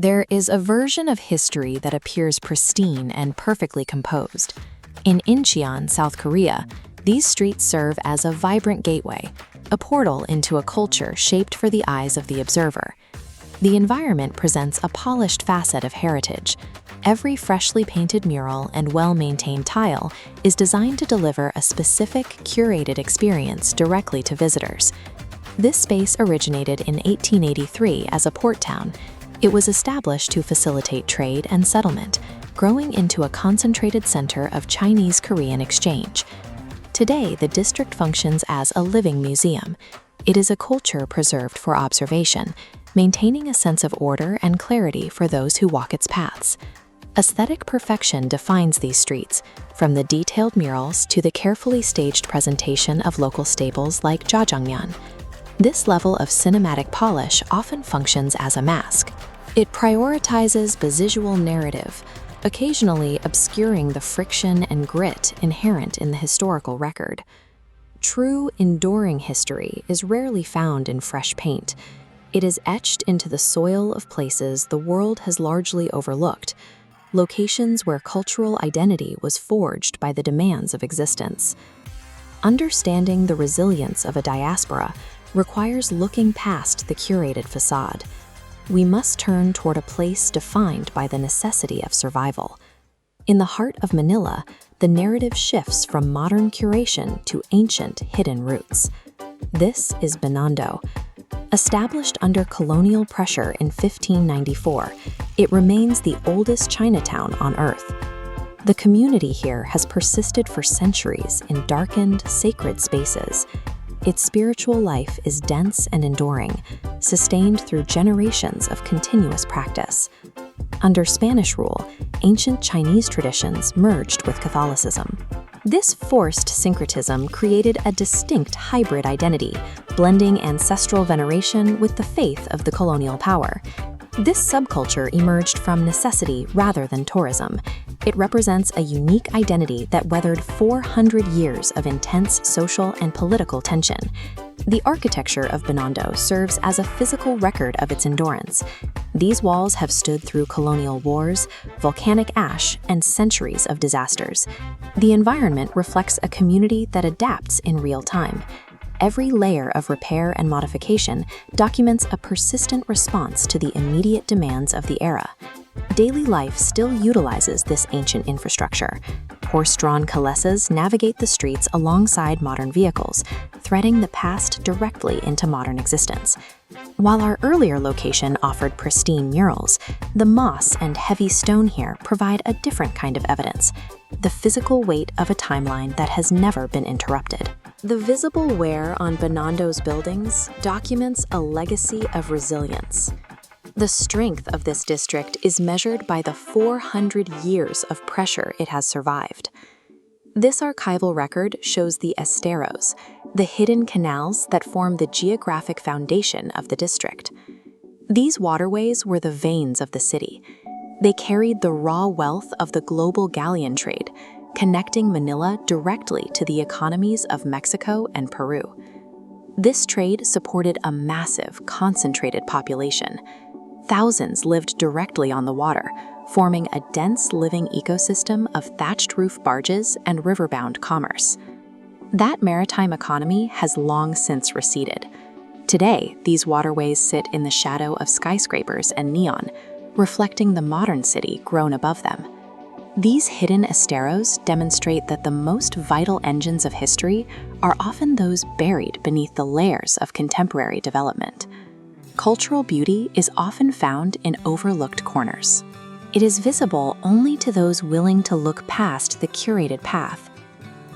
There is a version of history that appears pristine and perfectly composed. In Incheon, South Korea, these streets serve as a vibrant gateway, a portal into a culture shaped for the eyes of the observer. The environment presents a polished facet of heritage. Every freshly painted mural and well-maintained tile is designed to deliver a specific, curated experience directly to visitors. This space originated in 1883 as a port town. It was established to facilitate trade and settlement, growing into a concentrated center of Chinese-Korean exchange. Today, the district functions as a living museum. It is a culture preserved for observation, maintaining a sense of order and clarity for those who walk its paths. Aesthetic perfection defines these streets, from the detailed murals to the carefully staged presentation of local staples like jjajangmyeon. This level of cinematic polish often functions as a mask. It prioritizes the visual narrative, occasionally obscuring the friction and grit inherent in the historical record. True, enduring history is rarely found in fresh paint. It is etched into the soil of places the world has largely overlooked, locations where cultural identity was forged by the demands of existence. Understanding the resilience of a diaspora requires looking past the curated facade. We must turn toward a place defined by the necessity of survival. In the heart of Manila, the narrative shifts from modern curation to ancient hidden roots. This is Binondo. Established under colonial pressure in 1594, it remains the oldest Chinatown on Earth. The community here has persisted for centuries in darkened, sacred spaces. Its spiritual life is dense and enduring, sustained through generations of continuous practice. Under Spanish rule, ancient Chinese traditions merged with Catholicism. This forced syncretism created a distinct hybrid identity, blending ancestral veneration with the faith of the colonial power. This subculture emerged from necessity rather than tourism. It represents a unique identity that weathered 400 years of intense social and political tension. The architecture of Binondo serves as a physical record of its endurance. These walls have stood through colonial wars, volcanic ash, and centuries of disasters. The environment reflects a community that adapts in real time. Every layer of repair and modification documents a persistent response to the immediate demands of the era. Daily life still utilizes this ancient infrastructure. Horse-drawn calesas navigate the streets alongside modern vehicles, threading the past directly into modern existence. While our earlier location offered pristine murals, the moss and heavy stone here provide a different kind of evidence, the physical weight of a timeline that has never been interrupted. The visible wear on Binondo's buildings documents a legacy of resilience. The strength of this district is measured by the 400 years of pressure it has survived. This archival record shows the esteros, the hidden canals that form the geographic foundation of the district. These waterways were the veins of the city. They carried the raw wealth of the global galleon trade, connecting Manila directly to the economies of Mexico and Peru. This trade supported a massive, concentrated population. Thousands lived directly on the water, forming a dense living ecosystem of thatched roof barges and riverbound commerce. That maritime economy has long since receded. Today, these waterways sit in the shadow of skyscrapers and neon, reflecting the modern city grown above them. These hidden esteros demonstrate that the most vital engines of history are often those buried beneath the layers of contemporary development. Cultural beauty is often found in overlooked corners. It is visible only to those willing to look past the curated path.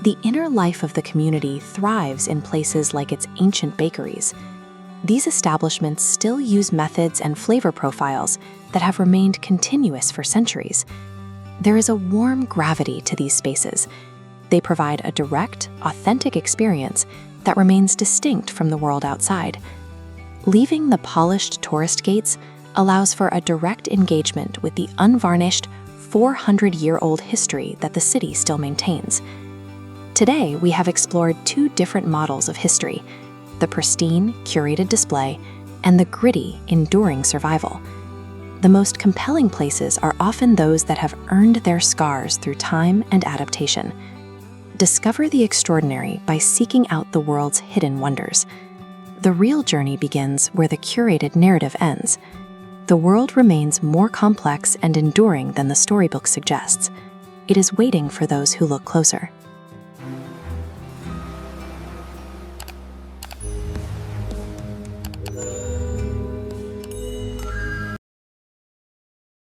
The inner life of the community thrives in places like its ancient bakeries. These establishments still use methods and flavor profiles that have remained continuous for centuries. There is a warm gravity to these spaces. They provide a direct, authentic experience that remains distinct from the world outside. Leaving the polished tourist gates allows for a direct engagement with the unvarnished, 400-year-old history that the city still maintains. Today, we have explored two different models of history: the pristine, curated display, and the gritty, enduring survival. the most compelling places are often those that have earned their scars through time and adaptation. Discover the extraordinary by seeking out the world's hidden wonders. The real journey begins where the curated narrative ends. The world remains more complex and enduring than the storybook suggests. It is waiting for those who look closer.